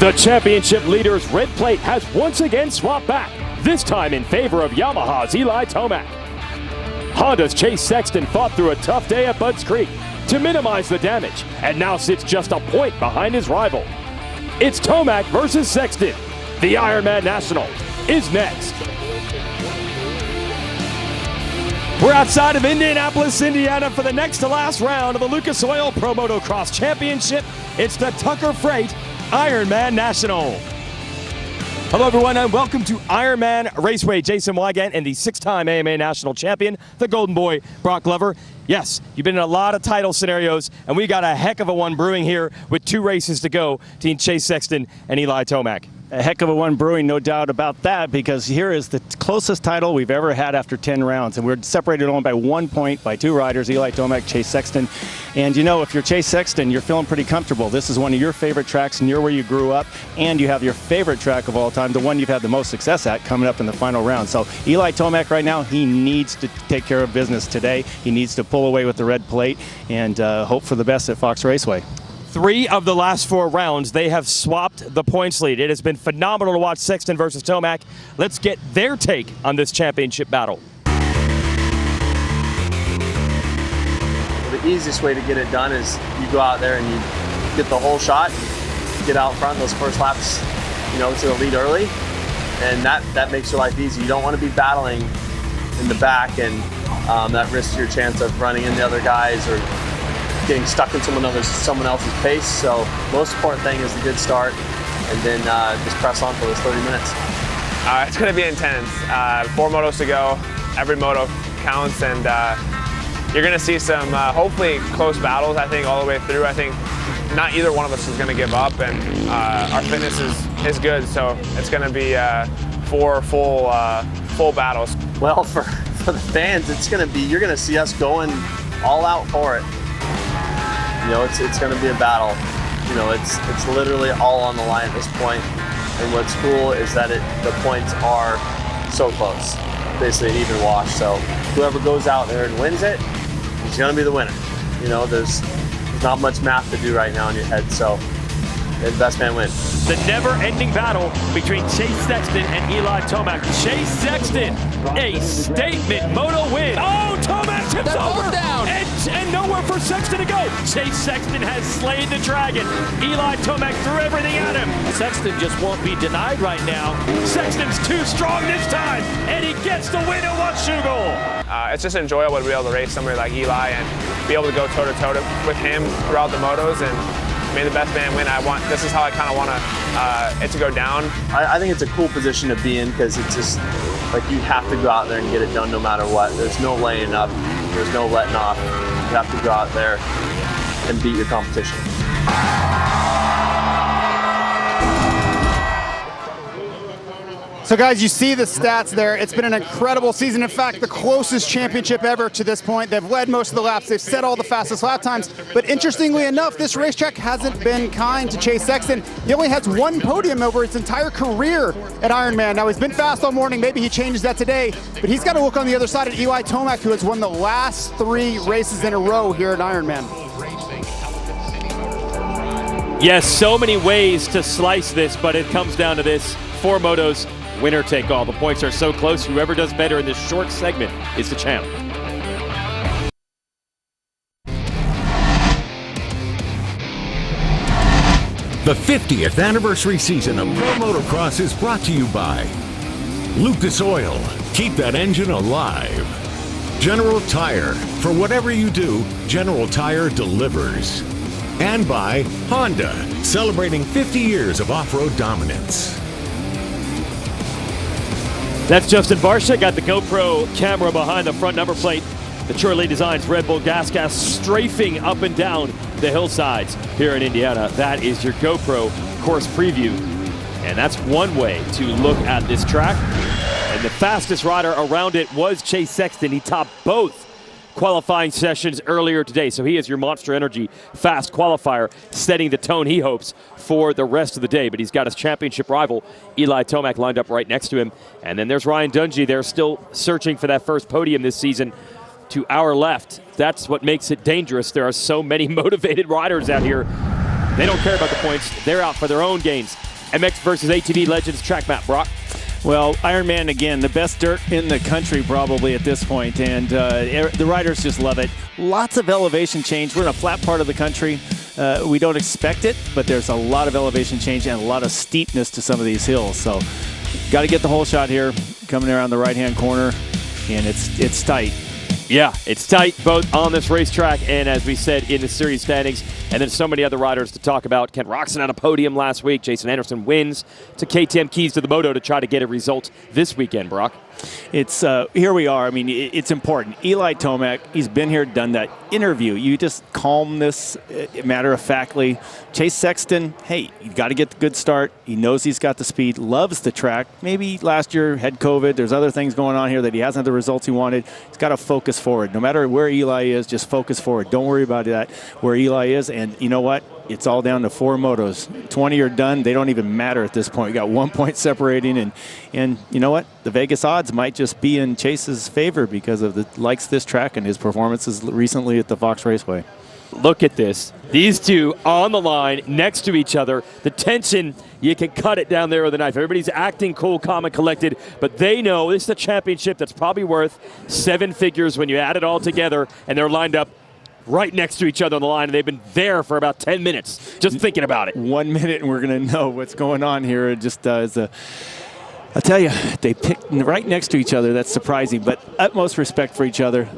The championship leader's red plate has once again swapped back, this time in favor of Yamaha's Eli Tomac. Honda's Chase Sexton fought through a tough day at Budds Creek to minimize the damage and now sits just a point behind his rival. It's Tomac versus Sexton. The Ironman National is next. We're outside of Indianapolis, Indiana for the next to last round of the Lucas Oil Pro Motocross Championship. It's the Tucker Freight Ironman National. Hello everyone and welcome to Ironman Raceway. Jason Wygant and the six-time AMA National Champion, the Golden Boy, Brock Glover. Yes, you've been in a lot of title scenarios and we got a heck of a one brewing here with 2 races to go between Chase Sexton and Eli Tomac. A heck of a one brewing, no doubt about that, because here is the closest title we've ever had after 10 rounds, and we're separated only by 1 point by 2 riders, Eli Tomac, Chase Sexton. And you know, if you're Chase Sexton, you're feeling pretty comfortable. This is one of your favorite tracks near where you grew up, and you have your favorite track of all time, the one you've had the most success at, coming up in the final round. So Eli Tomac right now, he needs to take care of business today. He needs to pull away with the red plate and hope for the best at Fox Raceway. 3 of the last 4 rounds, they have swapped the points lead. It has been phenomenal to watch Sexton versus Tomac. Let's get their take on this championship battle. The easiest way to get it done is you go out there and you get the whole shot, get out front those first laps, you know, to the lead early, and that makes your life easy. You don't want to be battling in the back, and that risks your chance of running into other guys or getting stuck in someone else's pace. So most important thing is a good start, and then just press on for those 30 minutes. It's going to be intense. 4 motos to go. Every moto counts, and you're going to see some hopefully close battles. I think all the way through. I think not either one of us is going to give up, and our fitness is good. So it's going to be 4 full battles. Well, for the fans, it's going to be, you're going to see us going all out for it. You know, it's going to be a battle. You know, it's literally all on the line at this point. And what's cool is that the points are so close, basically an even wash. So whoever goes out there and wins it is going to be the winner. You know, there's not much math to do right now in your head. So the best man wins. The never-ending battle between Chase Sexton and Eli Tomac. Chase Sexton, a statement moto win. Oh, Tomac tips over down. And nowhere for Sexton to go. Chase Sexton has slayed the dragon. Eli Tomac threw everything at him. Sexton just won't be denied right now. Sexton's too strong this time, and he gets the win at Washougal. It's just enjoyable to be able to race somebody like Eli and be able to go toe-to-toe with him throughout the motos, and may the best man win. This is how I kind of want it to go down. I think it's a cool position to be in, because it's just like you have to go out there and get it done no matter what. There's no laying up, there's no letting off. You have to go out there and beat your competition. So guys, you see the stats there. It's been an incredible season. In fact, the closest championship ever to this point. They've led most of the laps. They've set all the fastest lap times. But interestingly enough, this racetrack hasn't been kind to Chase Sexton. He only has 1 podium over his entire career at Ironman. Now, he's been fast all morning. Maybe he changes that today. But he's got to look on the other side at Eli Tomac, who has won the last 3 races in a row here at Ironman. Yes, so many ways to slice this, but it comes down to this. 4 motos. Winner take all. The points are so close. Whoever does better in this short segment is the champ. The 50th anniversary season of Pro Motocross is brought to you by Lucas Oil. Keep that engine alive. General Tire. For whatever you do, General Tire delivers. And by Honda, celebrating 50 years of off-road dominance. That's Justin Barsha, got the GoPro camera behind the front number plate. The Chorley Designs Red Bull gas strafing up and down the hillsides here in Indiana. That is your GoPro course preview. And that's one way to look at this track. And the fastest rider around it was Chase Sexton. He topped both qualifying sessions earlier today. So he is your Monster Energy fast qualifier, setting the tone, he hopes, for the rest of the day. But he's got his championship rival, Eli Tomac, lined up right next to him. And then there's Ryan Dungey. They're still searching for that first podium this season. To our left, that's what makes it dangerous. There are so many motivated riders out here. They don't care about the points. They're out for their own gains. MX versus ATV Legends track map, Brock. Well, Ironman, again, the best dirt in the country probably at this point, and the riders just love it. Lots of elevation change. We're in a flat part of the country. We don't expect it, but there's a lot of elevation change and a lot of steepness to some of these hills. So got to get the whole shot here, coming around the right-hand corner, and it's tight. Yeah, it's tight both on this racetrack and, as we said, in the series standings. And then so many other riders to talk about. Kent Roczen on a podium last week. Jason Anderson wins to KTM keys to the Moto to try to get a result this weekend, Brock. It's here we are. I mean, it's important. Eli Tomac, he's been here, done that interview. You just calm this matter-of-factly. Chase Sexton, hey, you got to get the good start. He knows he's got the speed, loves the track. Maybe last year had COVID. There's other things going on here that he hasn't had the results he wanted. He's got to focus forward. No matter where Eli is, just focus forward. Don't worry about that, where Eli is. And you know what? It's all down to 4 motos. 20 are done. They don't even matter at this point. You got 1 point separating, and you know what? The Vegas odds might just be in Chase's favor because of the likes this track and his performances recently at the Fox Raceway. Look at this. These two on the line next to each other. The tension, you can cut it down there with a knife. Everybody's acting cool, calm, and collected, but they know this is a championship that's probably worth 7 figures when you add it all together, and they're lined up right next to each other on the line, and they've been there for about 10 minutes just thinking about it. 1 minute, and we're going to know what's going on here. It just is I'll tell you, they picked right next to each other. That's surprising, but utmost respect for each other.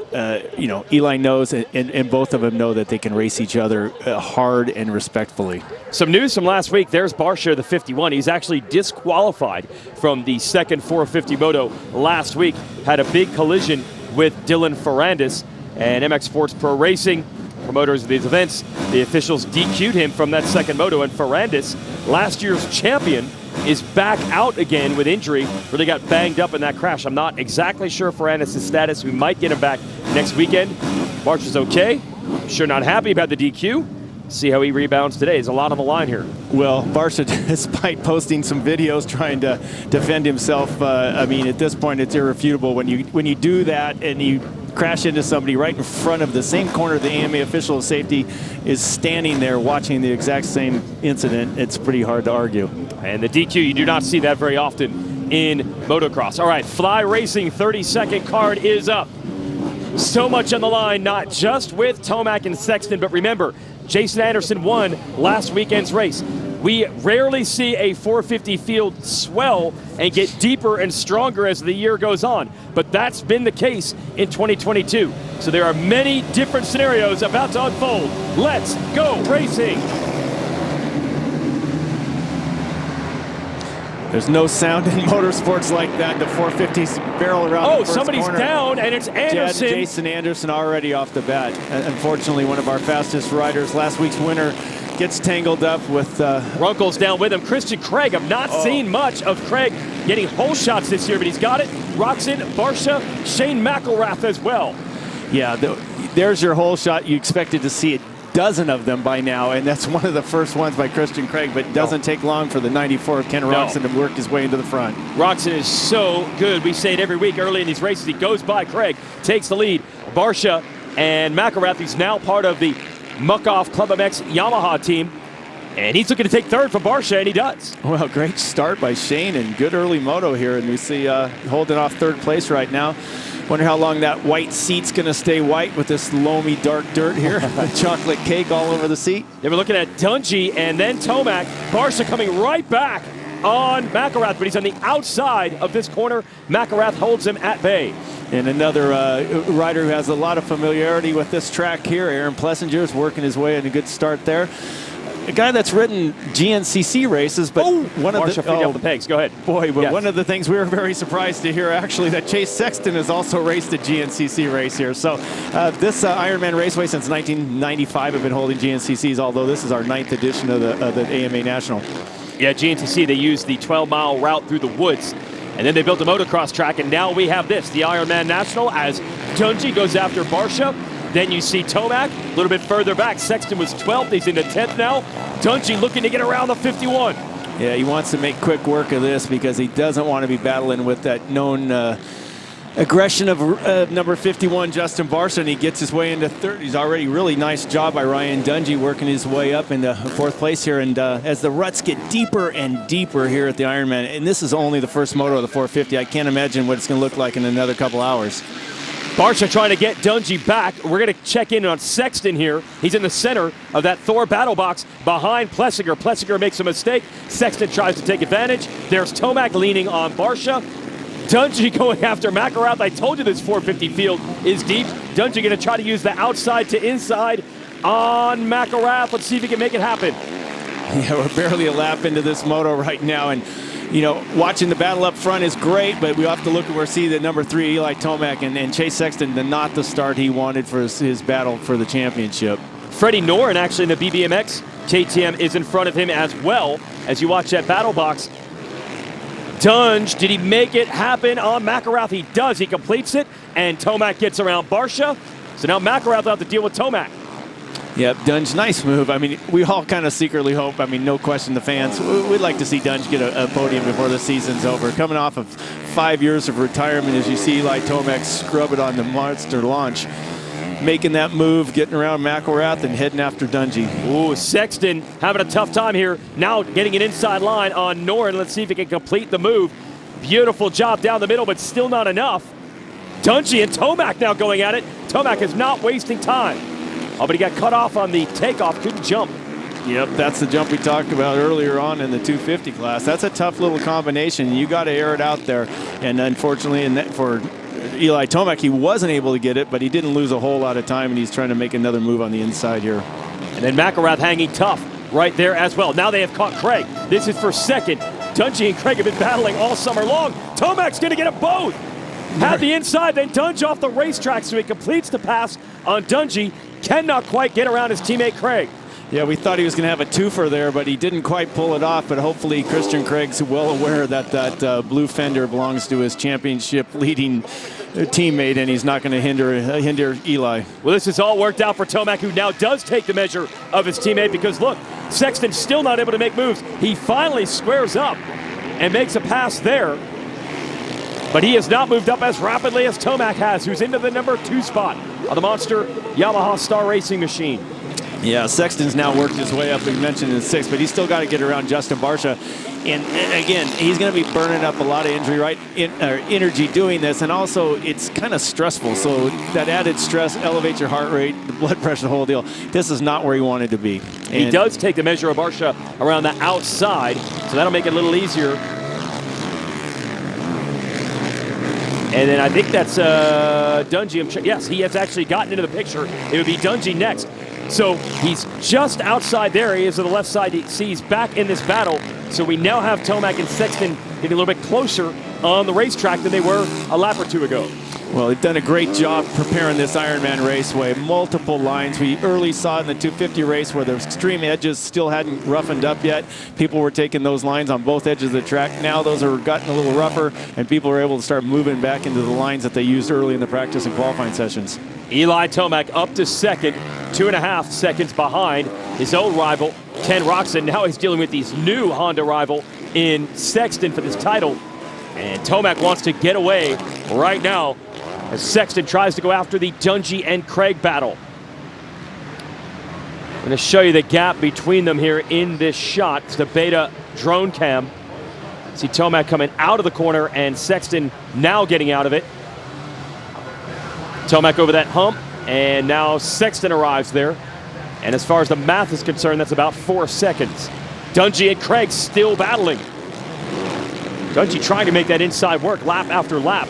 You know, Eli knows, and both of them know that they can race each other hard and respectfully. Some news from last week. There's Barsha, the 51. He's actually disqualified from the second 450 Moto last week. Had a big collision with Dylan Ferrandis. And MX Sports Pro Racing, promoters of these events, the officials DQ'd him from that second moto. And Ferrandis, last year's champion, is back out again with injury. Really got banged up in that crash. I'm not exactly sure Ferrandis' status. We might get him back next weekend. March is okay. Sure not happy about the DQ. See how he rebounds today. There's a lot on the line here. Well, Barsha, despite posting some videos trying to defend himself, I mean, at this point, it's irrefutable. When you do that and you crash into somebody right in front of the same corner, the AMA official of safety is standing there watching the exact same incident, it's pretty hard to argue. And the DQ, you do not see that very often in motocross. All right, Fly Racing 30-second card is up. So much on the line, not just with Tomac and Sexton, but remember, Jason Anderson won last weekend's race. We rarely see a 450 field swell and get deeper and stronger as the year goes on, but that's been the case in 2022. So there are many different scenarios about to unfold. Let's go racing. There's no sound in motorsports like that. The 450s barrel around the first somebody's corner. Down, and it's Anderson. Jason Anderson already off the bat. Unfortunately, one of our fastest riders, last week's winner, gets tangled up with... Runkle's down with him. Christian Craig, I've not seen much of Craig getting whole shots this year, but he's got it. Roczen, Barsha, Shane McElrath as well. Yeah, there's your whole shot. You expected to see a dozen of them by now, and that's one of the first ones by Christian Craig, but it doesn't take long for the 94 of Ken Roczen to work his way into the front. Roczen is so good. We say it every week early in these races. He goes by Craig, takes the lead. Barsha and McElrath, he's now part of the Muck-Off Club MX Yamaha team, and he's looking to take third from Barsha, and he does. Well, great start by Shane, and good early moto here, and we see holding off third place right now. Wonder how long that white seat's going to stay white with this loamy dark dirt here. The chocolate cake all over the seat. They were looking at Dungey and then Tomac. Barsha coming right back on McElrath, but he's on the outside of this corner. McElrath holds him at bay. And another rider who has a lot of familiarity with this track here, Aaron Plessinger, is working his way in a good start there. A guy that's ridden GNCC races, but one of the pegs. Go ahead. Boy, but one of the things we were very surprised to hear actually that Chase Sexton has also raced a GNCC race here. So this Ironman Raceway since 1995 have been holding GNCCs, although this is our 9th edition of the AMA National. Yeah, GNCC, they used the 12-mile route through the woods, and then they built a motocross track, and now we have this, the Ironman National, as Dungey goes after Barsha. Then you see Tomac a little bit further back. Sexton was 12th. He's in the 10th now. Dungey looking to get around the 51. Yeah, he wants to make quick work of this because he doesn't want to be battling with that known aggression of number 51, Justin Barcia, and he gets his way into third. He's already really nice job by Ryan Dungey working his way up into fourth place here. And as the ruts get deeper and deeper here at the Ironman, and this is only the first moto of the 450, I can't imagine what it's going to look like in another couple hours. Barcia trying to get Dungey back. We're going to check in on Sexton here. He's in the center of that Thor battle box behind Plessinger. Plessinger makes a mistake. Sexton tries to take advantage. There's Tomac leaning on Barcia. Dungey going after McElrath. I told you this 450 field is deep. Dungey going to try to use the outside to inside on McElrath. Let's see if he can make it happen. Yeah, we're barely a lap into this moto right now, and you know, watching the battle up front is great, but we have to look at where see the number 3 Eli Tomac and Chase Sexton, not the start he wanted for his battle for the championship. Freddie Noren actually in the BBMX KTM is in front of him as well as you watch that battle box. Dunge, did he make it happen on McElrath? He does. He completes it, and Tomac gets around Barcia. So now McElrath will have to deal with Tomac. Yep, Dunge, nice move. I mean, we all kind of secretly hope, I mean, no question, the fans, we'd like to see Dunge get a podium before the season's over. Coming off of 5 years of retirement, as you see Eli Tomac scrub it on the monster launch. Making that move, getting around McElrath and heading after Dungey. Ooh, Sexton having a tough time here. Now getting an inside line on Noren. Let's see if he can complete the move. Beautiful job down the middle, but still not enough. Dungey and Tomac now going at it. Tomac is not wasting time. Oh, but he got cut off on the takeoff, couldn't jump. Yep, that's the jump we talked about earlier on in the 250 class. That's a tough little combination. You got to air it out there. And unfortunately, for Eli Tomac, he wasn't able to get it, but he didn't lose a whole lot of time, and he's trying to make another move on the inside here. And then McElrath hanging tough right there as well. Now they have caught Craig. This is for second. Dungey and Craig have been battling all summer long. Tomac's going to get them both. Had the inside, then Dunge off the racetrack, so he completes the pass on Dungey. Cannot quite get around his teammate Craig. Yeah, we thought he was going to have a twofer there, but he didn't quite pull it off. But hopefully Christian Craig's well aware that that blue fender belongs to his championship leading teammate, and he's not going to hinder Eli. Well, this has all worked out for Tomac, who now does take the measure of his teammate, because look, Sexton's still not able to make moves. He finally squares up and makes a pass there, but he has not moved up as rapidly as Tomac has, who's into the number 2 spot on the monster Yamaha Star Racing machine. Yeah, Sexton's now worked his way up. We mentioned in 6th, but he's still got to get around Justin Barcia. And again, he's going to be burning up a lot of energy doing this, and also it's kind of stressful. So that added stress elevates your heart rate, the blood pressure, the whole deal. This is not where he wanted to be. And he does take the measure of Barcia around the outside, so that'll make it a little easier. And then I think that's Dungey. Yes, he has actually gotten into the picture. It would be Dungey next. So he's just outside there. He is to the left side. He's back in this battle. So we now have Tomac and Sexton getting a little bit closer on the racetrack than they were a lap or 2 ago. Well, they've done a great job preparing this Ironman raceway. Multiple lines. We early saw in the 250 race where the extreme edges still hadn't roughened up yet. People were taking those lines on both edges of the track. Now those are gotten a little rougher, and people are able to start moving back into the lines that they used early in the practice and qualifying sessions. Eli Tomac up to second, 2.5 seconds behind his old rival, Ken Roczen. Now he's dealing with his new Honda rival in Sexton for this title. And Tomac wants to get away right now as Sexton tries to go after the Dungey and Craig battle. I'm going to show you the gap between them here in this shot. It's the beta drone cam. See Tomac coming out of the corner and Sexton now getting out of it. Tomac over that hump, and now Sexton arrives there. And as far as the math is concerned, that's about 4 seconds. Dungey and Craig still battling. Dungey trying to make that inside work lap after lap.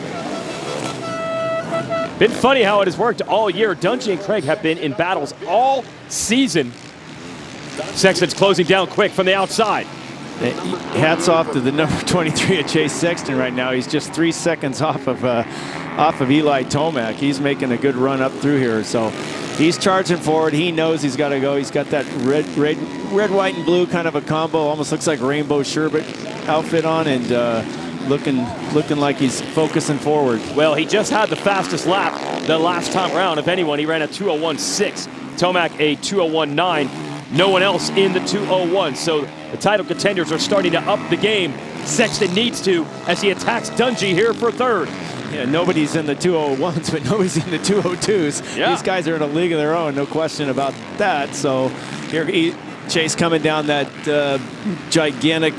Been funny how it has worked all year. Dungey and Craig have been in battles all season. Sexton's closing down quick from the outside. Hats off to the number 23 of Chase Sexton right now. He's just 3 seconds off of Eli Tomac. He's making a good run up through here. So he's charging forward. He knows he's got to go. He's got that red, white, and blue kind of a combo. Almost looks like Rainbow Sherbet outfit on, and looking like he's focusing forward. Well, he just had the fastest lap the last time around. If anyone, he ran a 2:01.6. Tomac a 2:01.9. No one else in the 2:01. So the title contenders are starting to up the game. Sexton needs to as he attacks Dungey here for third. Yeah, nobody's in the 201s, but nobody's in the 202s. Yeah. These guys are in a league of their own, no question about that. So here Chase coming down that gigantic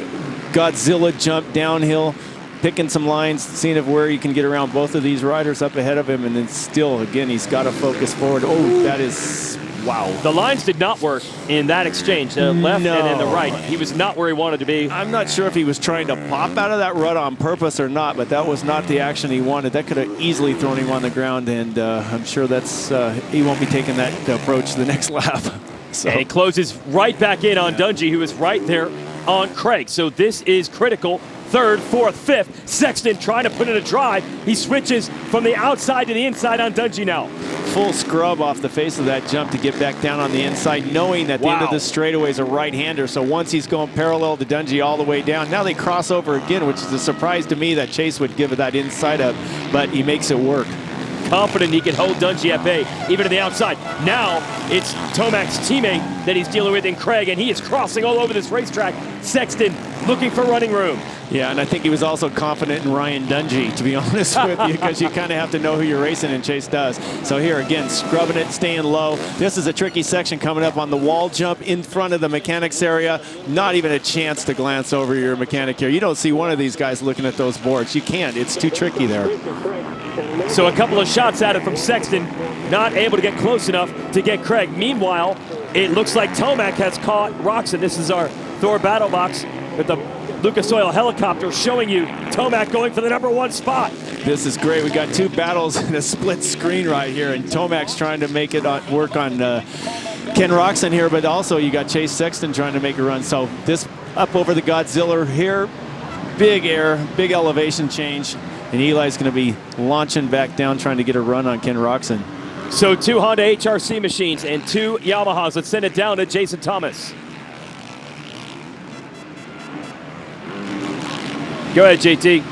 Godzilla jump downhill, picking some lines, seeing of where you can get around both of these riders up ahead of him, and then still, again, he's got to focus forward. Oh, that is, wow. The lines did not work in that exchange, the left and in the right. He was not where he wanted to be. I'm not sure if he was trying to pop out of that rut on purpose or not, but that was not the action he wanted. That could have easily thrown him on the ground, and I'm sure that's he won't be taking that approach the next lap. So. And he closes right back in on Dungey, who is right there on Craig. So this is critical. Third, fourth, fifth. Sexton trying to put in a drive. He switches from the outside to the inside on Dungey now. Full scrub off the face of that jump to get back down on the inside, knowing that the end of the straightaway is a right-hander. So once he's going parallel to Dungey all the way down, now they cross over again, which is a surprise to me that Chase would give it that inside up, but he makes it work. Confident he can hold Dungey at bay, even to the outside. Now it's Tomac's teammate that he's dealing with in Craig, and he is crossing all over this racetrack. Sexton looking for running room. Yeah, and I think he was also confident in Ryan Dungey, to be honest with you, because you kind of have to know who you're racing, and Chase does. So here again, scrubbing it, staying low. This is a tricky section coming up on the wall jump in front of the mechanics area. Not even a chance to glance over your mechanic here. You don't see one of these guys looking at those boards. You can't. It's too tricky there. So a couple of shots at it from Sexton, not able to get close enough to get Craig. Meanwhile, it looks like Tomac has caught Roczen. This is our Thor battle box with the Lucas Oil helicopter showing you Tomac going for the #1 spot. This is great. We got two battles in a split screen right here, and Tomac's trying to make it work on Ken Roczen here, but also you got Chase Sexton trying to make a run. So this up over the Godzilla here, big air, big elevation change, and Eli's going to be launching back down trying to get a run on Ken Roczen. So 2 Honda HRC machines and 2 Yamahas. Let's send it down to Jason Thomas. Go ahead, JT.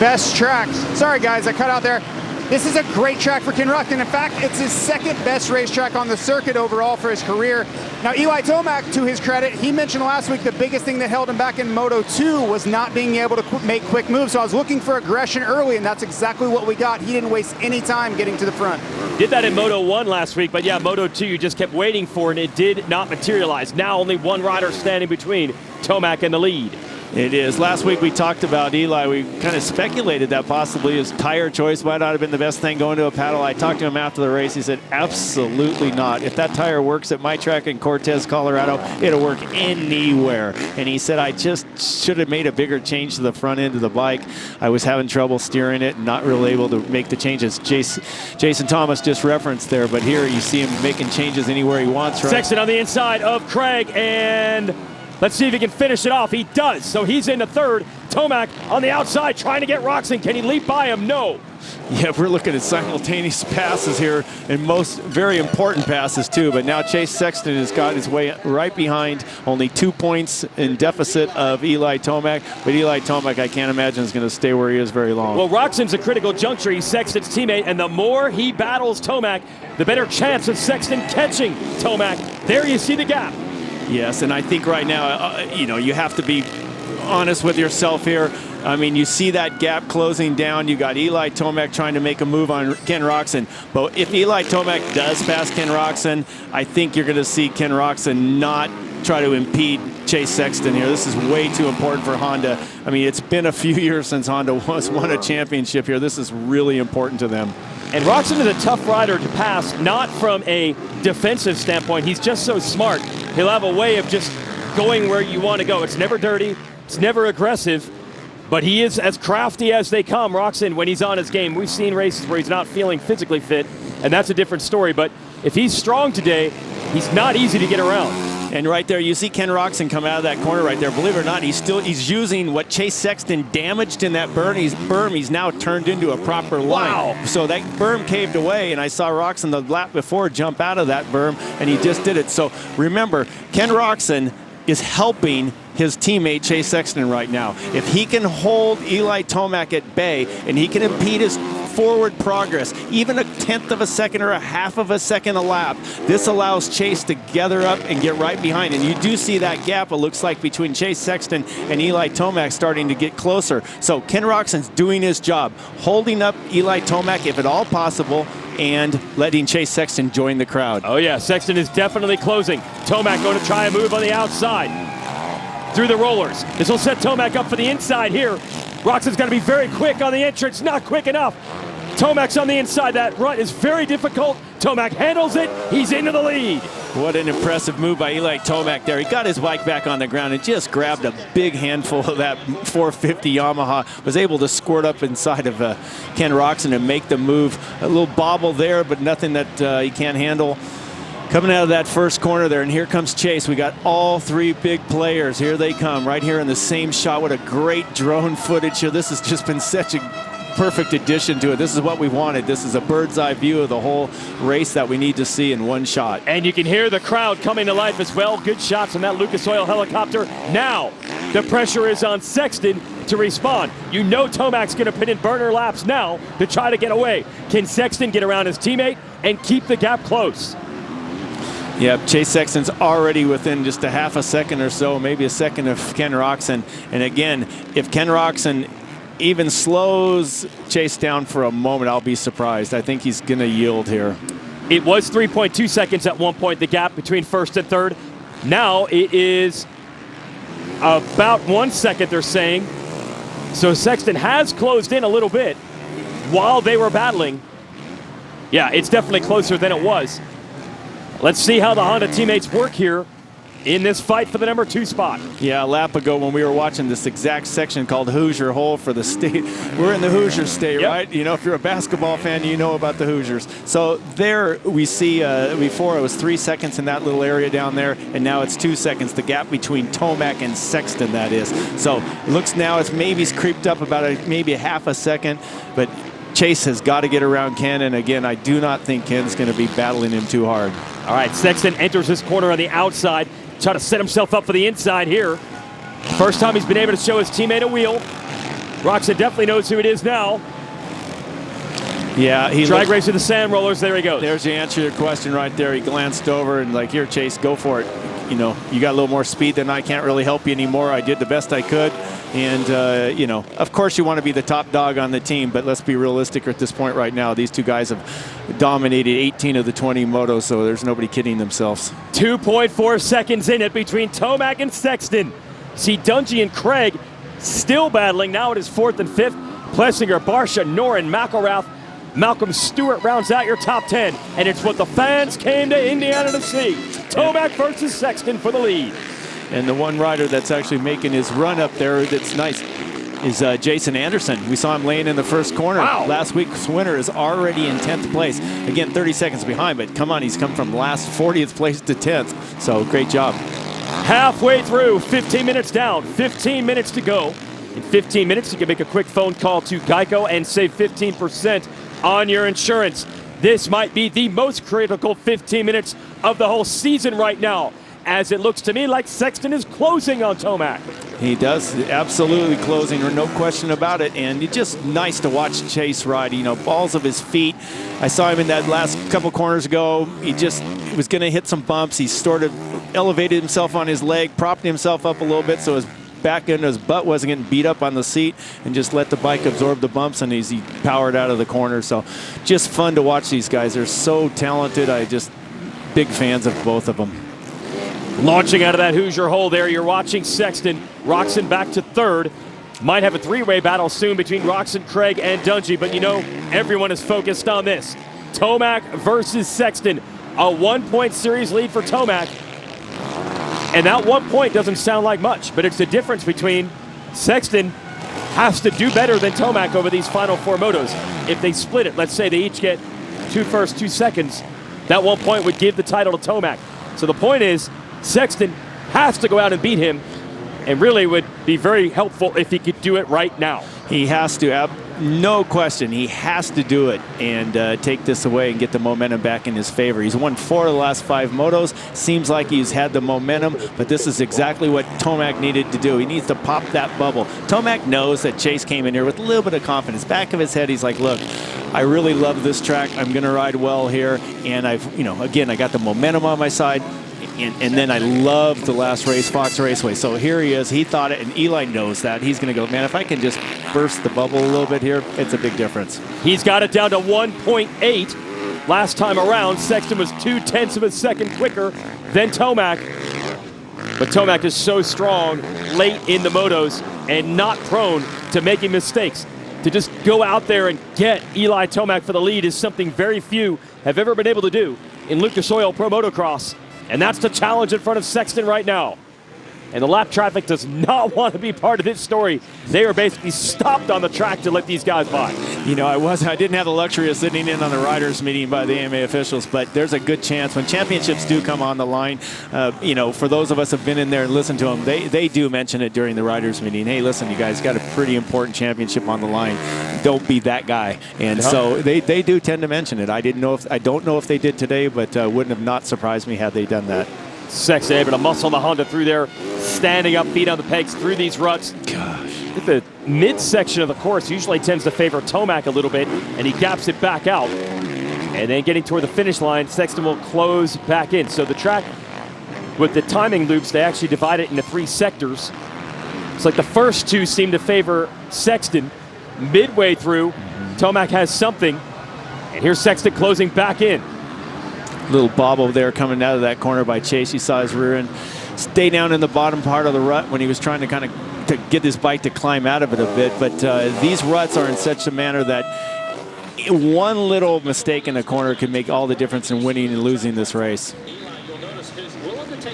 Best tracks. Sorry, guys, I cut out there. This is a great track for Ken Roczen. In fact, it's his second best racetrack on the circuit overall for his career. Now, Eli Tomac, to his credit, he mentioned last week the biggest thing that held him back in Moto 2 was not being able to make quick moves. So I was looking for aggression early, and that's exactly what we got. He didn't waste any time getting to the front. Did that in Moto 1 last week, but yeah, Moto 2 you just kept waiting for, and it did not materialize. Now only one rider standing between Tomac and the lead. It is. Last week we talked about Eli. We kind of speculated that possibly his tire choice might not have been the best thing going to a paddle. I talked to him after the race. He said, absolutely not. If that tire works at my track in Cortez, Colorado, it'll work anywhere. And he said, I just should have made a bigger change to the front end of the bike. I was having trouble steering it and not really able to make the changes. Jason Thomas just referenced there, but here you see him making changes anywhere he wants. Right? Sexton on the inside of Craig, and let's see if he can finish it off. He does, so he's into third. Tomac on the outside trying to get Roczen. Can he leap by him? No. Yeah, we're looking at simultaneous passes here, and most very important passes too. But now Chase Sexton has got his way right behind, only 2 points in deficit of Eli Tomac. But Eli Tomac, I can't imagine, is going to stay where he is very long. Well, Roczen's a critical juncture. He's Sexton's teammate, and the more he battles Tomac, the better chance of Sexton catching Tomac. There you see the gap. Yes, and I think right now, you have to be honest with yourself here. I mean, you see that gap closing down. You got Eli Tomac trying to make a move on Ken Roczen. But if Eli Tomac does pass Ken Roczen, I think you're going to see Ken Roczen not try to impede Chase Sexton here. This is way too important for Honda. I mean, it's been a few years since Honda won a championship here. This is really important to them. And Roczen is a tough rider to pass, not from a defensive standpoint. He's just so smart. He'll have a way of just going where you want to go. It's never dirty. It's never aggressive. But he is as crafty as they come, Roczen, when he's on his game. We've seen races where he's not feeling physically fit, and that's a different story. But if he's strong today, he's not easy to get around. And right there, you see Ken Roczen come out of that corner right there. Believe it or not, he's using what Chase Sexton damaged in that berm. He's now turned into a proper line. Wow. So that berm caved away, and I saw Roczen the lap before jump out of that berm, and he just did it. So remember, Ken Roczen is helping his teammate Chase Sexton right now. If he can hold Eli Tomac at bay and he can impede his forward progress, even a tenth of a second or a half of a second a lap. This allows Chase to gather up and get right behind. And you do see that gap, it looks like, between Chase Sexton and Eli Tomac starting to get closer. So Ken Roczen's doing his job, holding up Eli Tomac if at all possible, and letting Chase Sexton join the crowd. Oh yeah, Sexton is definitely closing. Tomac going to try a move on the outside through the rollers. This will set Tomac up for the inside here. Roczen's got to be very quick on the entrance, not quick enough. Tomac's on the inside. That run is very difficult. Tomac handles it. He's into the lead. What an impressive move by Eli Tomac there. He got his bike back on the ground and just grabbed a big handful of that 450 Yamaha. Was able to squirt up inside of Ken Roczen and make the move. A little bobble there, but nothing that he can't handle. Coming out of that first corner there, and here comes Chase. We got all three big players. Here they come, right here in the same shot. What a great drone footage here. This has just been such a perfect addition to it. This is what we wanted. This is a bird's eye view of the whole race that we need to see in one shot. And you can hear the crowd coming to life as well. Good shots from that Lucas Oil helicopter. Now the pressure is on Sexton to respond. You know Tomac's going to put in burner laps now to try to get away. Can Sexton get around his teammate and keep the gap close? Yep, Chase Sexton's already within just a half a second or so, maybe a second of Ken Roczen. And again, if Ken Roczen even slows Chase down for a moment, I'll be surprised. I think he's going to yield here. It was 3.2 seconds at one point, the gap between first and third. Now it is about 1 second, they're saying. So Sexton has closed in a little bit while they were battling. Yeah, it's definitely closer than it was. Let's see how the Honda teammates work here in this fight for the number 2 spot. Yeah, a lap ago when we were watching this exact section called Hoosier Hole for the state, we're in the Hoosier state, yep. Right? You know, if you're a basketball fan, you know about the Hoosiers. So there we see before it was 3 seconds in that little area down there, and now it's 2 seconds, the gap between Tomac and Sexton, that is. So it looks now it's maybe creeped up about maybe a half a second, but Chase has got to get around Ken, and again, I do not think Ken's going to be battling him too hard. All right, Sexton enters this corner on the outside, try to set himself up for the inside here. First time he's been able to show his teammate a wheel. Roczen definitely knows who it is now. Yeah, drag race with the sand rollers, there he goes. There's the answer to your question right there. He glanced over and like, here, Chase, go for it. You know, you got a little more speed than I can't really help you anymore. I did the best I could. And, you know, of course you want to be the top dog on the team, but let's be realistic at this point right now. These two guys have dominated 18 of the 20 motos, so there's nobody kidding themselves. 2.4 seconds in it between Tomac and Sexton. See Dungey and Craig still battling. Now it is 4th and 5th. Plessinger, Barsha, Noren, McElrath, Malcolm Stewart rounds out your top 10. And it's what the fans came to Indiana to see. Tomac versus Sexton for the lead. And the one rider that's actually making his run up there that's nice is Jason Anderson. We saw him laying in the first corner. Wow. Last week's winner is already in 10th place. Again, 30 seconds behind, but come on, he's come from last 40th place to 10th. So great job. Halfway through, 15 minutes down, 15 minutes to go. In 15 minutes, you can make a quick phone call to Geico and save 15% on your insurance. This might be the most critical 15 minutes of the whole season right now, as it looks to me like Sexton is closing on Tomac. He does, absolutely closing, no question about it. And it's just nice to watch Chase ride, you know, balls of his feet. I saw him in that last couple corners ago. He just was going to hit some bumps. He sort of elevated himself on his leg, propped himself up a little bit so his back end of his butt wasn't getting beat up on the seat, and just let the bike absorb the bumps, and he powered out of the corner. So just fun to watch these guys. They're so talented. Big fans of both of them. Launching out of that Hoosier hole there, you're watching Sexton. Roczen back to 3rd. Might have a 3-way battle soon between Roczen, Craig, and Dungey, but you know, everyone is focused on this. Tomac versus Sexton. A 1-point series lead for Tomac. And that 1 point doesn't sound like much, but it's the difference between Sexton has to do better than Tomac over these final 4 motos. If they split it, let's say they each get 2 firsts, 2 seconds, that 1 point would give the title to Tomac. So the point is, Sexton has to go out and beat him, and really would be very helpful if he could do it right now. He has to, No question. He has to do it and take this away and get the momentum back in his favor. He's won 4 of the last 5 motos. Seems like he's had the momentum, but this is exactly what Tomac needed to do. He needs to pop that bubble. Tomac knows that Chase came in here with a little bit of confidence. Back of his head, he's like, look, I really love this track. I'm going to ride well here. And I've, again, I got the momentum on my side. And then I loved the last race, Fox Raceway. So here he is. He thought it, and Eli knows that. He's going to go, man, if I can just burst the bubble a little bit here, it's a big difference. He's got it down to 1.8. Last time around, Sexton was 0.2 of a second quicker than Tomac. But Tomac is so strong late in the motos and not prone to making mistakes. To just go out there and get Eli Tomac for the lead is something very few have ever been able to do in Lucas Oil Pro Motocross. And that's the challenge in front of Sexton right now. And the lap traffic does not want to be part of this story. They are basically stopped on the track to let these guys by. I didn't have the luxury of sitting in on the riders meeting by the AMA officials, but there's a good chance when championships do come on the line, for those of us who have been in there and listened to them, they do mention it during the riders meeting. Hey, listen, you guys got a pretty important championship on the line. Don't be that guy. And so they do tend to mention it. I don't know if they did today, but wouldn't have not surprised me had they done that. Sexton able to muscle the Honda through there, standing up, feet on the pegs through these ruts. Gosh. The midsection of the course usually tends to favor Tomac a little bit, and he gaps it back out. And then getting toward the finish line, Sexton will close back in. So the track, with the timing loops, they actually divide it into 3 sectors. It's like the first 2 seem to favor Sexton. Midway through, Tomac has something, and here's Sexton closing back in. Little bobble there coming out of that corner by Chase. You saw his rear end stay down in the bottom part of the rut when he was trying to kind of get his bike to climb out of it a bit. But these ruts are in such a manner that one little mistake in the corner can make all the difference in winning and losing this race.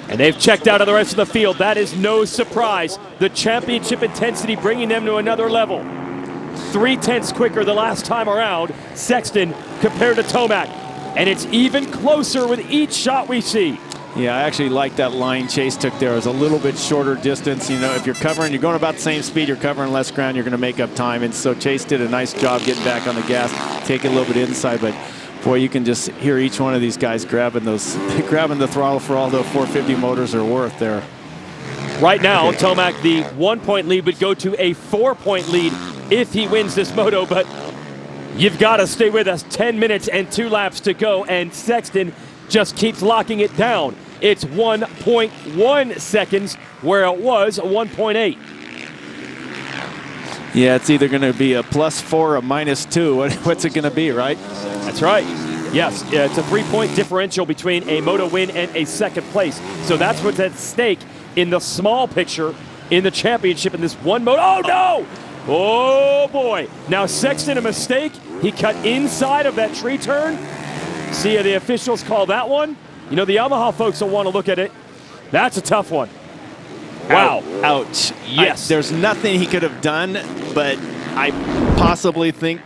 And they've checked out of the rest of the field. That is no surprise. The championship intensity bringing them to another level. 0.3 quicker the last time around, Sexton compared to Tomac. And it's even closer with each shot we see. Yeah, I actually like that line Chase took there. It was a little bit shorter distance. If you're going about the same speed, you're covering less ground, you're going to make up time. And so Chase did a nice job getting back on the gas, taking a little bit inside. But boy, you can just hear each one of these guys grabbing the throttle for all the 450 motors are worth there. Right now, Tomac, the 1-point lead would go to a 4-point lead if he wins this moto. But you've got to stay with us. 10 minutes and 2 laps to go, and Sexton just keeps locking it down. It's 1.1 seconds where it was 1.8. Yeah, it's either going to be a +4 or a -2. What's it going to be, right? That's right. Yes, it's a 3-point differential between a moto win and a second place. So that's what's at stake in the small picture in the championship in this one moto. Oh, no! Oh, boy. Now, Sexton, a mistake. He cut inside of that tree turn. See how the officials call that one? The Yamaha folks will want to look at it. That's a tough one. Wow. Ouch. Yes. There's nothing he could have done, but I possibly think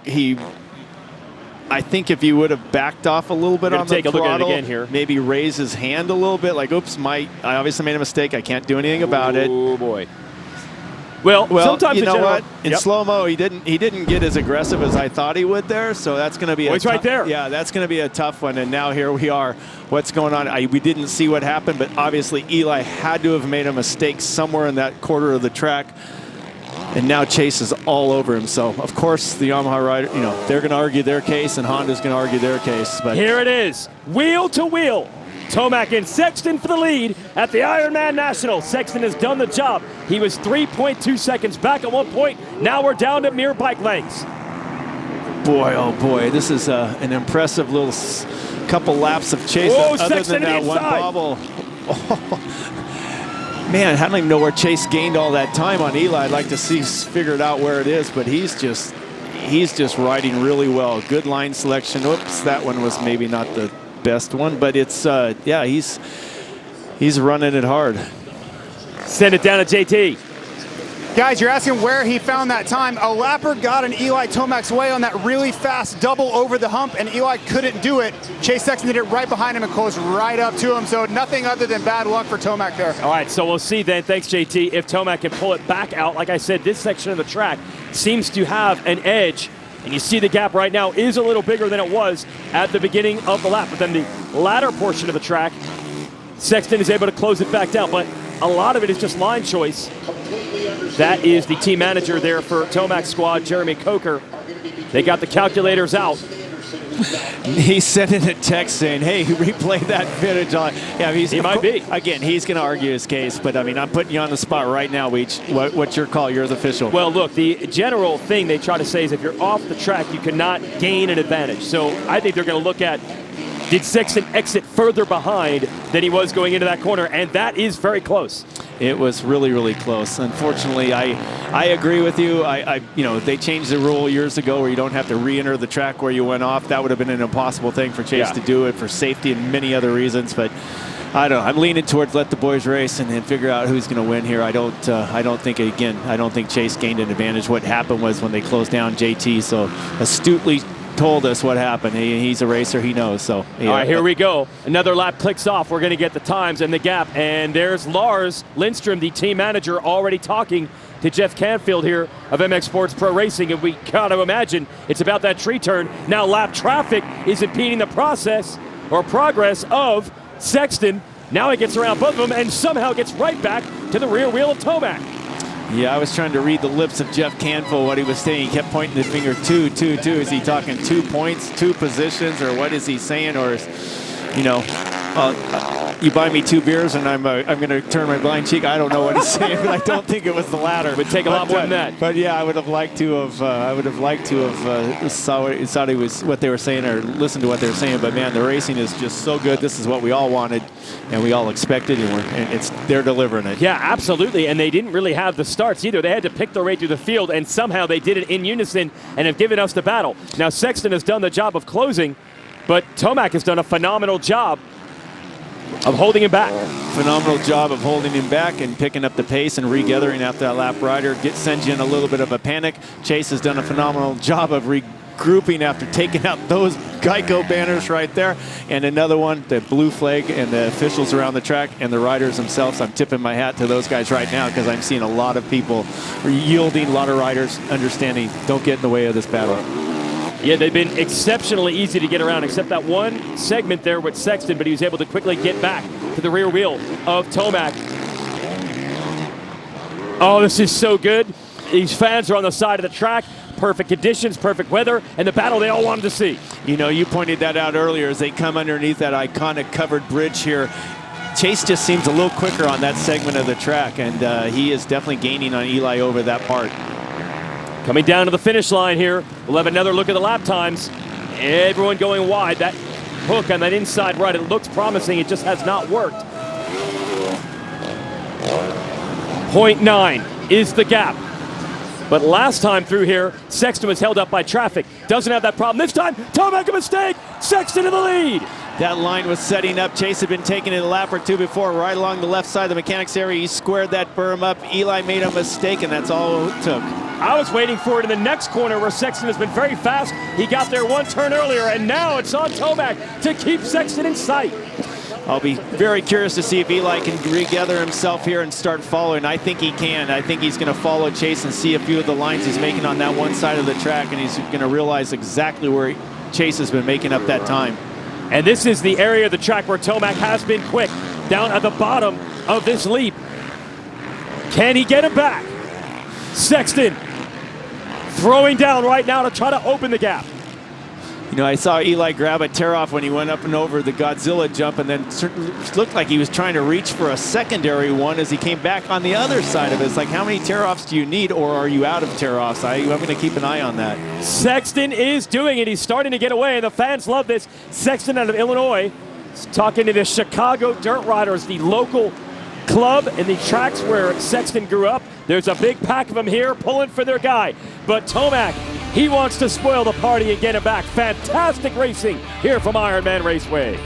I think if he would have backed off a little bit on the throttle, look at it again here. Maybe raise his hand a little bit, like, oops, I obviously made a mistake. I can't do anything about it. Oh, boy. Well, sometimes you know what? In slow-mo, he didn't get as aggressive as I thought he would there, so that's going to be he's right there. Yeah, that's going to be a tough one, and now here we are. What's going on? We didn't see what happened, but obviously Eli had to have made a mistake somewhere in that quarter of the track, and now Chase is all over him. So, of course, the Yamaha rider, they're going to argue their case, and Honda's going to argue their case. But here it is, wheel to wheel. Tomac and Sexton for the lead at the Ironman National. Sexton has done the job. He was 3.2 seconds back at one point. Now we're down to mere bike lengths. Boy, oh boy, this is an impressive little couple laps of Chase. Oh, other Sexton than that one inside. bobble. Oh. Man, I don't even know where Chase gained all that time on Eli. I'd like to see figured out where it is, but he's just riding really well. Good line selection. Oops, that one was maybe not the best one, but it's yeah, he's running it hard. Send it down to JT. Guys, you're asking where he found that time. A lapper got in Eli Tomac's way on that really fast double over the hump, and Eli couldn't do it. Chase Sexton did it right behind him and closed right up to him, so nothing other than bad luck for Tomac there. All right, so we'll see then, thanks JT, if Tomac can pull it back out. Like I said, this section of the track seems to have an edge, and you see the gap right now is a little bigger than it was at the beginning of the lap. But then the latter portion of the track, Sexton is able to close it back down, but a lot of it is just line choice. That is the team manager there for Tomac's squad, Jeremy Coker. They got the calculators out. He sent in a text saying, hey, replay that footage on. Yeah, he might be. Again, he's going to argue his case, but I mean, I'm putting you on the spot right now, Weech. What's your call? You're the official. Well, look, the general thing they try to say is if you're off the track, you cannot gain an advantage. So I think they're going to look at, did Sexton exit further behind than he was going into that corner? And that is very close. It was really, really close. Unfortunately, I agree with you. You know, they changed the rule years ago where you don't have to re-enter the track where you went off. That would have been an impossible thing for Chase to do it for safety and many other reasons. But I don't know. I'm leaning towards let the boys race and figure out who's going to win here. I don't think Chase gained an advantage. What happened was when they closed down JT so astutely told us what happened. He's a racer, he knows. So all right, here we go. Another lap clicks off. We're going to get the times and the gap, and there's Lars Lindstrom, the team manager, already talking to Jeff Canfield here of MX Sports Pro Racing, and we got to imagine it's about that tree turn. Now lap traffic is impeding the process or progress of Sexton. Now he gets around both of them and somehow gets right back to the rear wheel of Tomac. Yeah, I was trying to read the lips of Jeff Canfield, what he was saying. He kept pointing the finger, two. Is he talking 2 points, 2 positions, or what is he saying? Or, you know, you buy me 2 beers and I'm going to turn my blind cheek. I don't know what he's saying, but I don't think it was the latter. It would take a lot more than that. But yeah, I would have liked to have. Saw what they were saying or listened to what they were saying. But man, the racing is just so good. This is what we all wanted, and we all expected, and they're delivering it. Yeah, absolutely. And they didn't really have the starts either. They had to pick their way through the field, and somehow they did it in unison and have given us the battle. Now Sexton has done the job of closing, but Tomac has done a phenomenal job of holding him back. Phenomenal job of holding him back and picking up the pace and regathering after that lap rider. Sends you in a little bit of a panic. Chase has done a phenomenal job of regrouping after taking out those Geico banners right there. And another one, the blue flag and the officials around the track and the riders themselves. I'm tipping my hat to those guys right now because I'm seeing a lot of people yielding, a lot of riders understanding, don't get in the way of this battle. Yeah, they've been exceptionally easy to get around, except that one segment there with Sexton, but he was able to quickly get back to the rear wheel of Tomac. Oh, this is so good. These fans are on the side of the track. Perfect conditions, perfect weather, and the battle they all wanted to see. You know, you pointed that out earlier as they come underneath that iconic covered bridge here. Chase just seems a little quicker on that segment of the track, and he is definitely gaining on Eli over that part. Coming down to the finish line here, we'll have another look at the lap times. Everyone going wide. That hook on that inside right, it looks promising. It just has not worked. 0.9 is the gap. But last time through here, Sexton was held up by traffic. Doesn't have that problem this time. Tomac a mistake. Sexton in the lead. That line was setting up. Chase had been taking it a lap or two before, right along the left side of the mechanics area. He squared that berm up. Eli made a mistake, and that's all it took. I was waiting for it in the next corner where Sexton has been very fast. He got there one turn earlier, and now it's on Tomac to keep Sexton in sight. I'll be very curious to see if Eli can regather himself here and start following. I think he can. I think he's going to follow Chase and see a few of the lines he's making on that one side of the track, and he's going to realize exactly where Chase has been making up that time. And this is the area of the track where Tomac has been quick, down at the bottom of this leap. Can he get him back? Sexton throwing down right now to try to open the gap. You know, I saw Eli grab a tear-off when he went up and over the Godzilla jump, and then looked like he was trying to reach for a secondary one as he came back on the other side of it. It's like, how many tear-offs do you need, or are you out of tear-offs? I'm going to keep an eye on that. Sexton is doing it. He's starting to get away, and the fans love this. Sexton out of Illinois is talking to the Chicago Dirt Riders, the local club and the tracks where Sexton grew up. There's a big pack of them here pulling for their guy. But Tomac, he wants to spoil the party and get him back. Fantastic racing here from Ironman Raceway.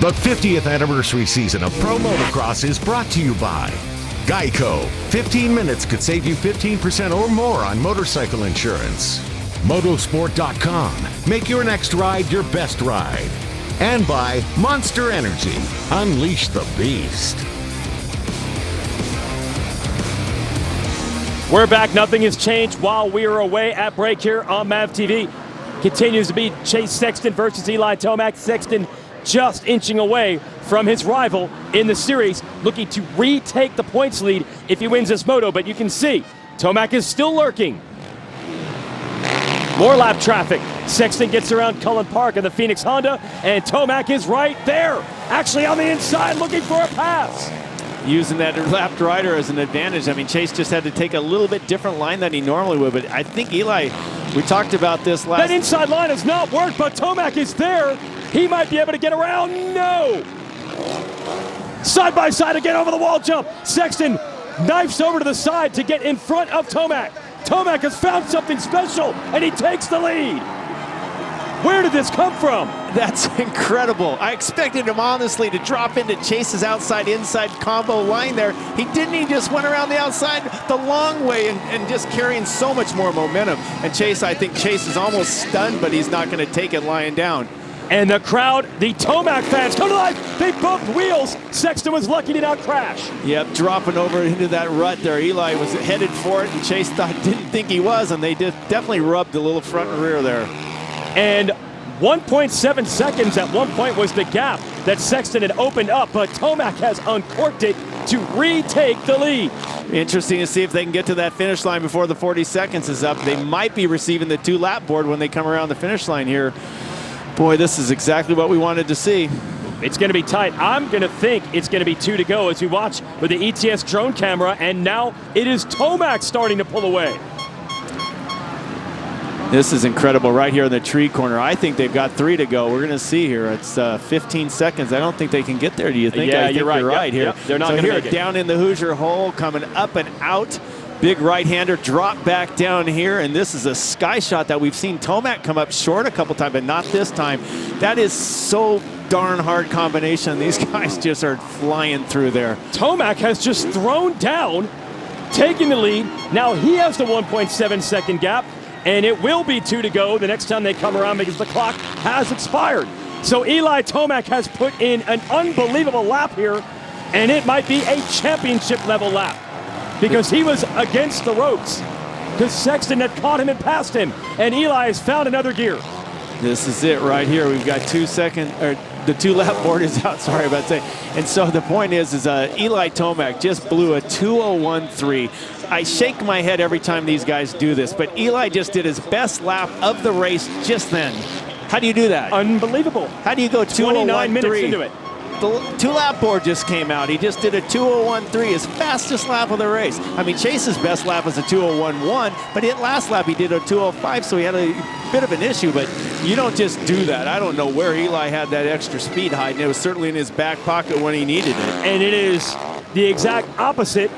The 50th anniversary season of Pro Motocross is brought to you by Geico. 15 minutes could save you 15% or more on motorcycle insurance. Motosport.com. Make your next ride your best ride. And by Monster Energy. Unleash the beast. We're back. Nothing has changed while we are away at break here on MAV TV. Continues to be Chase Sexton versus Eli Tomac. Sexton just inching away from his rival in the series, looking to retake the points lead if he wins this moto. But you can see Tomac is still lurking. More lap traffic. Sexton gets around Cullen Park in the Phoenix Honda, and Tomac is right there, actually on the inside, looking for a pass. Using that lapped rider as an advantage. I mean, Chase just had to take a little bit different line than he normally would, but I think Eli, we talked about this last... That inside line has not worked, but Tomac is there. He might be able to get around. No! Side by side again over the wall jump. Sexton knifes over to the side to get in front of Tomac. Tomac has found something special, and he takes the lead. Where did this come from? That's incredible. I expected him, honestly, to drop into Chase's outside-inside combo line there. He didn't. He just went around the outside the long way and just carrying so much more momentum. And Chase, I think Chase is almost stunned, but he's not going to take it lying down. And the crowd, the Tomac fans, come to life. They bumped wheels. Sexton was lucky to not crash. Yep, dropping over into that rut there. Eli was headed for it, and Chase didn't think he was, and they definitely rubbed a little front and rear there. And 1.7 seconds at one point was the gap that Sexton had opened up, but Tomac has uncorked it to retake the lead. Interesting to see if they can get to that finish line before the 40 seconds is up. They might be receiving the 2-lap board when they come around the finish line here. Boy, this is exactly what we wanted to see. It's going to be tight. I'm going to think it's going to be 2 to go as we watch with the ETS drone camera, and now it is Tomac starting to pull away. This is incredible right here in the tree corner. I think they've got 3 to go. We're going to see here. It's 15 seconds. I don't think they can get there, do you think? Yeah, I think you're right. You're right here. Yep. They're not so going to here, make it. Down in the Hoosier hole, coming up and out. Big right-hander drop back down here, and this is a sky shot that we've seen Tomac come up short a couple times, but not this time. That is so darn hard combination. These guys just are flying through there. Tomac has just thrown down, taking the lead. Now he has the 1.7 second gap, and it will be 2 to go the next time they come around because the clock has expired. So Eli Tomac has put in an unbelievable lap here, and it might be a championship level lap, because he was against the ropes, because Sexton had caught him and passed him, and Eli has found another gear. This is it right here. We've got the 2-lap board is out, sorry about that. And so the point is Eli Tomac just blew a 2:01.3. I shake my head every time these guys do this, but Eli just did his best lap of the race just then. How do you do that? Unbelievable. How do you go 29 minutes 2:01.3? into it. The 2-lap board just came out. He just did a 2:01.3, his fastest lap of the race. I mean, Chase's best lap was a 2:01.1, but last lap he did a 2:05, so he had a bit of an issue, but you don't just do that. I don't know where Eli had that extra speed hiding. It was certainly in his back pocket when he needed it. And it is the exact opposite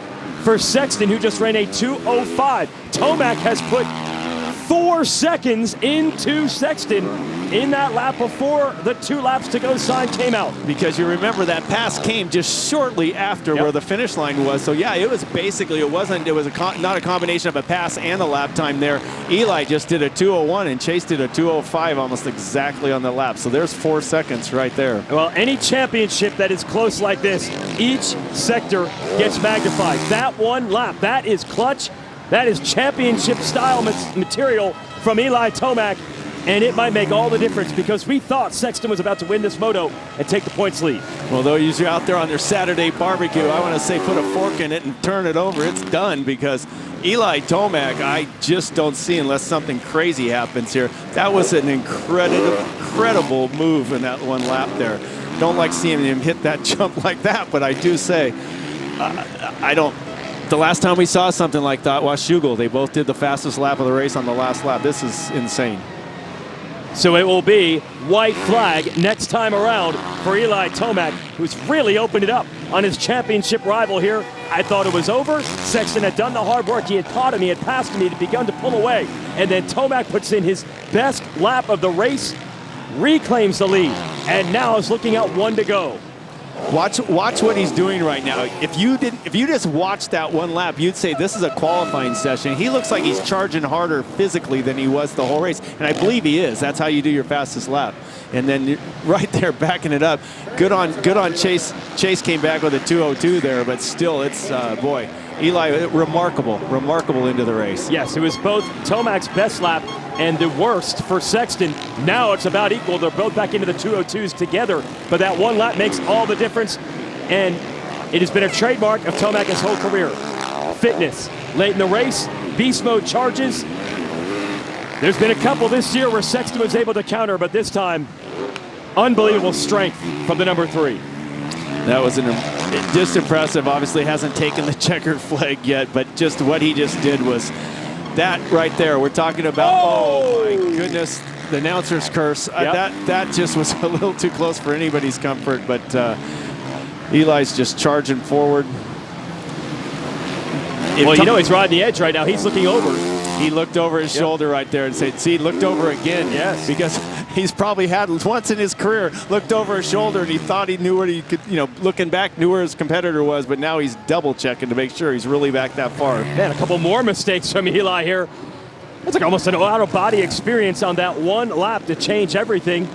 for Sexton, who just ran a 2:05. Tomac has put 4 seconds into Sexton in that lap before the 2 laps to go sign came out. Because you remember that pass came just shortly after where the finish line was. So yeah, it was basically, it was not a combination of a pass and a lap time there. Eli just did a 2:01 and Chase did a 2:05 almost exactly on the lap. So there's 4 seconds right there. Well, any championship that is close like this, each sector gets magnified. That one lap, that is clutch. That is championship style material from Eli Tomac, and it might make all the difference because we thought Sexton was about to win this moto and take the points lead. Well, those are out there on their Saturday barbecue, I want to say put a fork in it and turn it over. It's done because Eli Tomac, I just don't see unless something crazy happens here. That was an incredible move in that one lap there. Don't like seeing him hit that jump like that, but I do say, the last time we saw something like that was Shugel. They both did the fastest lap of the race on the last lap. This is insane. So it will be white flag next time around for Eli Tomac, who's really opened it up on his championship rival here. I thought it was over. Sexton had done the hard work. He had caught him. He had passed him. He had begun to pull away. And then Tomac puts in his best lap of the race, reclaims the lead. and now is looking at 1 to go. Watch what he's doing right now. If you just watched that one lap, you'd say this is a qualifying session. He looks like he's charging harder physically than he was the whole race, and I believe he is. That's how you do your fastest lap. And then right there, backing it up. Good on Chase. Chase came back with a 2:02 there, but still, it's boy, Eli, remarkable into the race. Yes, it was both Tomac's best lap and the worst for Sexton. Now it's about equal. They're both back into the 2:02s together, but that one lap makes all the difference, and it has been a trademark of Tomac his whole career. Fitness. Late in the race, beast mode charges. There's been a couple this year where Sexton was able to counter, but this time, unbelievable strength from the number 3. That was just impressive. Obviously hasn't taken the checkered flag yet, but just what he just did was that right there. We're talking about, oh my goodness, the announcer's curse. Yep. That just was a little too close for anybody's comfort, but Eli's just charging forward. Well, you know he's riding the edge right now. He's looking over. He looked over his shoulder right there and said, see, looked over again. Yes. Because he's probably had once in his career, looked over his shoulder and he thought he knew what he could, looking back, knew where his competitor was, but now he's double checking to make sure he's really back that far. Man, a couple more mistakes from Eli here. It's like almost an out-of-body experience on that one lap to change everything.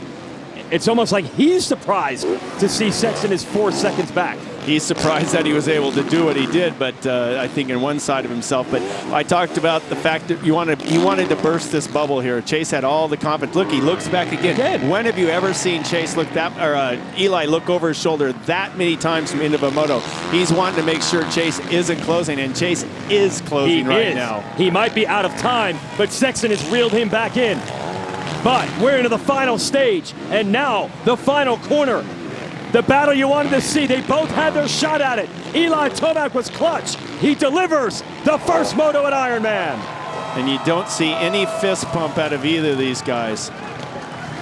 It's almost like he's surprised to see Sexton is 4 seconds back. He's surprised that he was able to do what he did, but I think in one side of himself. But I talked about the fact that he wanted to burst this bubble here. Chase had all the confidence. Look, he looks back again. When have you ever seen Chase Eli look over his shoulder that many times from into a moto? He's wanting to make sure Chase isn't closing, and Chase is closing now. He might be out of time, but Sexton has reeled him back in. But we're into the final stage, and now the final corner. The battle you wanted to see. They both had their shot at it. Eli Tomac was clutch. He delivers the first moto at Ironman. And you don't see any fist pump out of either of these guys.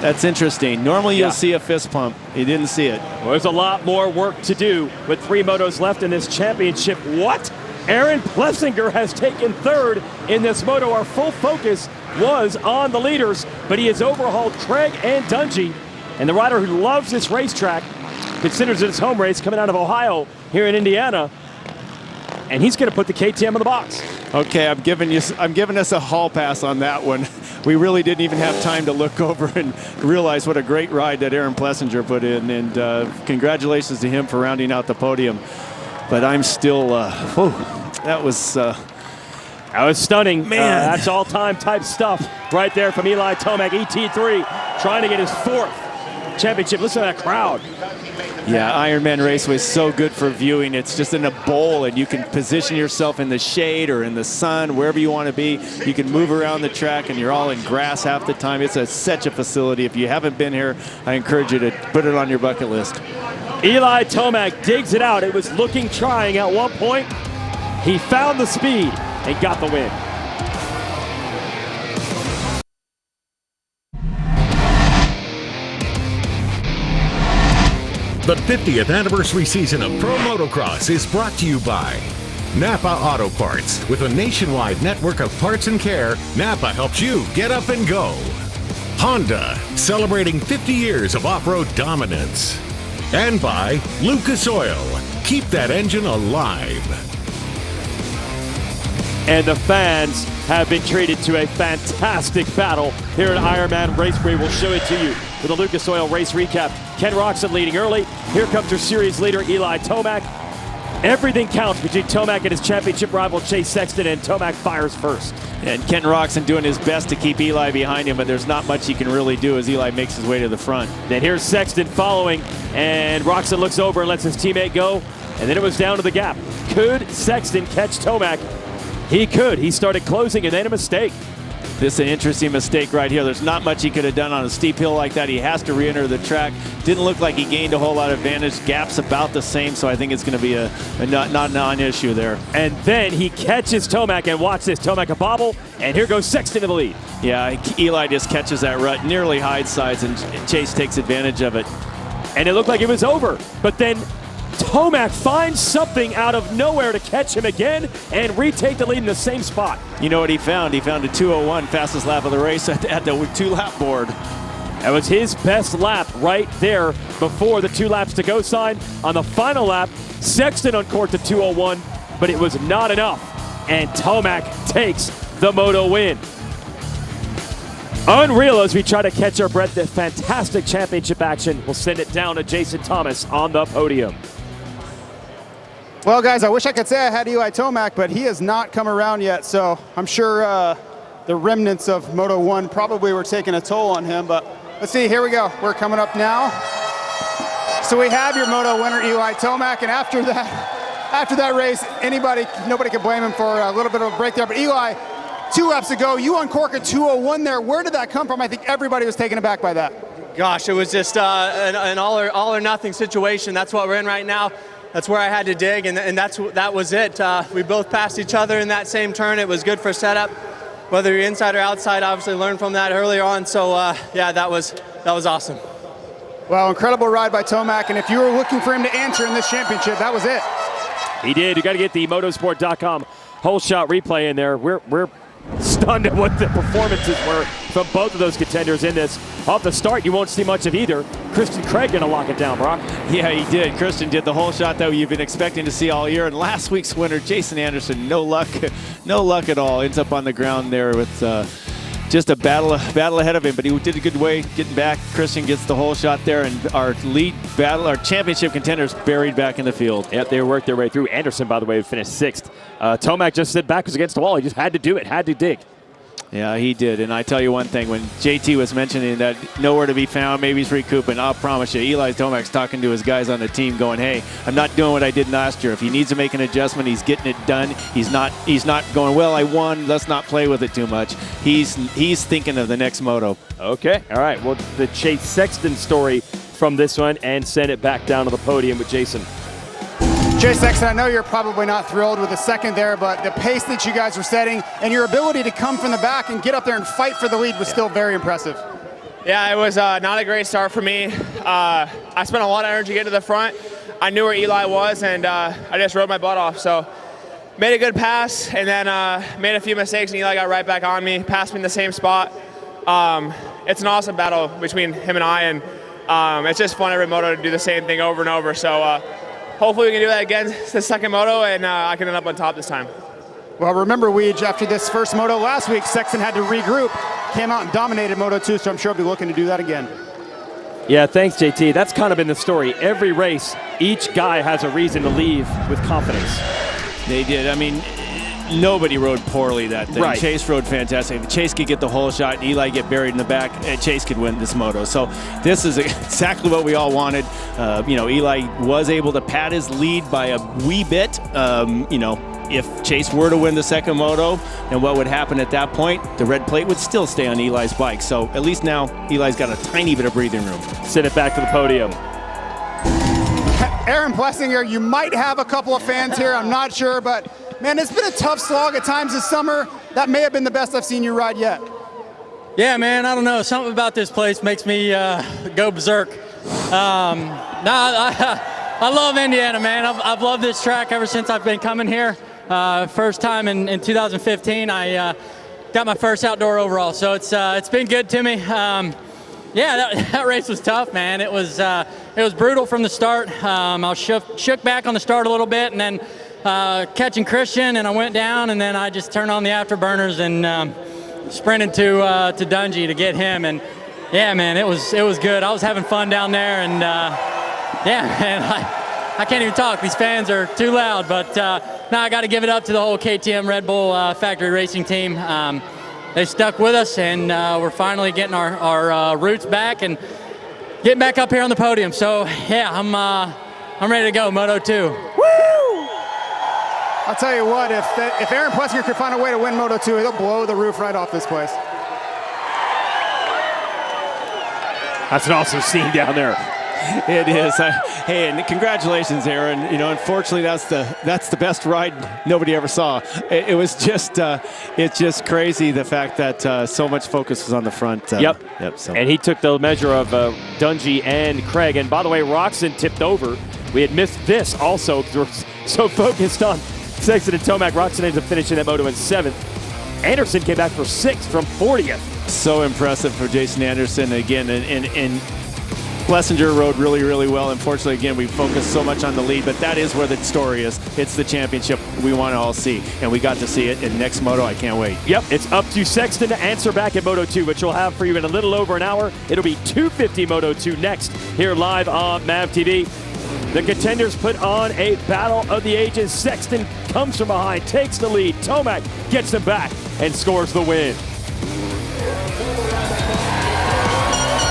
That's interesting. Normally you'll see a fist pump. He didn't see it. Well, there's a lot more work to do with 3 motos left in this championship. What? Aaron Plessinger has taken 3rd in this moto. Our full focus was on the leaders, but he has overhauled Craig and Dungey. And the rider who loves this racetrack considers it his home race coming out of Ohio here in Indiana. And he's going to put the KTM in the box. Okay, I'm giving us a hall pass on that one. We really didn't even have time to look over and realize what a great ride that Aaron Plessinger put in. And congratulations to him for rounding out the podium. But I'm still, that was stunning. Man. That's all-time type stuff right there from Eli Tomac, ET3, trying to get his 4th championship. Listen to that crowd. Yeah, Ironman Raceway is so good for viewing. It's just in a bowl, and you can position yourself in the shade or in the sun, wherever you want to be. You can move around the track, and you're all in grass half the time. It's such a facility. If you haven't been here, I encourage you to put it on your bucket list. Eli Tomac digs it out. It was looking trying at one point. He found the speed and got the win. The 50th anniversary season of Pro Motocross is brought to you by Napa Auto Parts. With a nationwide network of parts and care, Napa helps you get up and go. Honda, celebrating 50 years of off-road dominance. And by Lucas Oil. Keep that engine alive. And the fans have been treated to a fantastic battle here at Ironman Raceway. We'll show it to you with a Lucas Oil race recap. Ken Roczen leading early. Here comes your series leader, Eli Tomac. Everything counts between Tomac and his championship rival, Chase Sexton, and Tomac fires first. And Ken Roczen doing his best to keep Eli behind him, but there's not much he can really do as Eli makes his way to the front. Then here's Sexton following, and Roczen looks over and lets his teammate go, and then it was down to the gap. Could Sexton catch Tomac? He could. He started closing and then a mistake. This is an interesting mistake right here. There's not much he could have done on a steep hill like that. He has to re-enter the track. Didn't look like he gained a whole lot of advantage. Gap's about the same, so I think it's going to be a not non-issue there. And then he catches Tomac, and watch this. Tomac a bobble, and here goes Sexton in the lead. Yeah, Eli just catches that rut, nearly hide sides, and Chase takes advantage of it. And it looked like it was over, but then Tomac finds something out of nowhere to catch him again and retake the lead in the same spot. You know what he found? He found a 2:01, fastest lap of the race at the 2-lap board. That was his best lap right there before the 2 laps to go sign. On the final lap, Sexton uncorked a 2:01, but it was not enough. And Tomac takes the Moto win. Unreal as we try to catch our breath. The fantastic championship action. We'll send it down to Jason Thomas on the podium. Well, guys, I wish I could say I had Eli Tomac, but he has not come around yet. So I'm sure the remnants of Moto 1 probably were taking a toll on him. But let's see, here we go. We're coming up now. So we have your Moto winner, Eli Tomac, and after that race, nobody could blame him for a little bit of a break there. But Eli, 2 laps ago, you uncorked a 2:01 there. Where did that come from? I think everybody was taken aback by that. Gosh, it was just an all or nothing situation. That's what we're in right now. That's where I had to dig, and that was it. We both passed each other in that same turn. It was good for setup. Whether you're inside or outside, obviously learned from that earlier on. So yeah, that was awesome. Well, incredible ride by Tomac, and if you were looking for him to answer in this championship, that was it. He did. You got to get the motosport.com whole shot replay in there. We're stunned at what the performances were from both of those contenders in this. Off the start, you won't see much of either. Christian Craig gonna lock it down, Brock. Yeah, he did. Christian did the whole shot that you've been expecting to see all year. And last week's winner, Jason Anderson, no luck at all. Ends up on the ground there with just a battle ahead of him, but he did a good way getting back. Christian gets the whole shot there, and our championship contenders buried back in the field. Yep, they worked their way through. Anderson, by the way, finished 6th. Tomac just stood back, was against the wall. He just had to do it, had to dig. Yeah, he did. And I tell you one thing, when JT was mentioning that nowhere to be found, maybe he's recouping, I'll promise you, Eli Tomac's talking to his guys on the team going, hey, I'm not doing what I did last year. If he needs to make an adjustment, he's getting it done. He's not going, well, I won, let's not play with it too much. He's thinking of the next moto. Okay, all right. Well, the Chase Sexton story from this one, and send it back down to the podium with Jason. Chase Sexton, I know you're probably not thrilled with the second there, but the pace that you guys were setting and your ability to come from the back and get up there and fight for the lead was still very impressive. Yeah, it was not a great start for me. I spent a lot of energy getting to the front. I knew where Eli was, and I just rode my butt off. So made a good pass, and then made a few mistakes, and Eli got right back on me, passed me in the same spot. It's an awesome battle between him and I, and it's just fun every moto to do the same thing over and over. So hopefully we can do that again the second moto, and I can end up on top this time. Well, remember, Weege, after this first moto last week, Sexton had to regroup, came out and dominated Moto 2, so I'm sure he'll be looking to do that again. Yeah, thanks, JT. That's kind of been the story. Every race, each guy has a reason to leave with confidence. They did. I mean, nobody rode poorly that thing. Right. Chase rode fantastic. If Chase could get the whole shot and Eli get buried in the back, Chase could win this moto. So this is exactly what we all wanted. Eli was able to pad his lead by a wee bit. If Chase were to win the second moto, then what would happen at that point? The red plate would still stay on Eli's bike. So at least now Eli's got a tiny bit of breathing room. Send it back to the podium. Aaron Plessinger, you might have a couple of fans here, I'm not sure, but man, it's been a tough slog at times this summer. That may have been the best I've seen you ride yet. Yeah, man, I don't know. Something about this place makes me go berserk. I love Indiana, man. I've loved this track ever since I've been coming here. First time in 2015, I got my first outdoor overall, so it's been good to me. That race was tough, man. It was brutal from the start. I was shook back on the start a little bit, and then catching Christian, and I went down, and then I just turned on the afterburners and sprinted to Dungey to get him. And yeah, man, it was good. I was having fun down there, and man, I can't even talk. These fans are too loud, but now I got to give it up to the whole KTM Red Bull factory racing team. They stuck with us, and we're finally getting our roots back and getting back up here on the podium. So yeah, I'm ready to go, Moto 2. I'll tell you what, if Aaron Plessinger could find a way to win Moto 2, he'll blow the roof right off this place. That's an awesome scene down there. It is. Hey, and congratulations, Aaron. Unfortunately, that's the best ride nobody ever saw. It was just it's just crazy the fact that so much focus was on the front. Yep. So. And he took the measure of Dungey and Craig. And by the way, Roczen tipped over. We had missed this also because we're so focused on Sexton and Tomac. Roczen ended up finishing that moto in 7th. Anderson came back for 6th from 40th. So impressive for Jason Anderson again, and Schlesinger rode really, really well. Unfortunately, again, we focused so much on the lead, but that is where the story is. It's the championship we want to all see, and we got to see it in next Moto. I can't wait. Yep, it's up to Sexton to answer back at Moto 2, which we'll have for you in a little over an hour. It'll be 2:50 Moto 2 next, here live on MAV TV. The contenders put on a battle of the ages. Sexton comes from behind, takes the lead. Tomac gets him back and scores the win.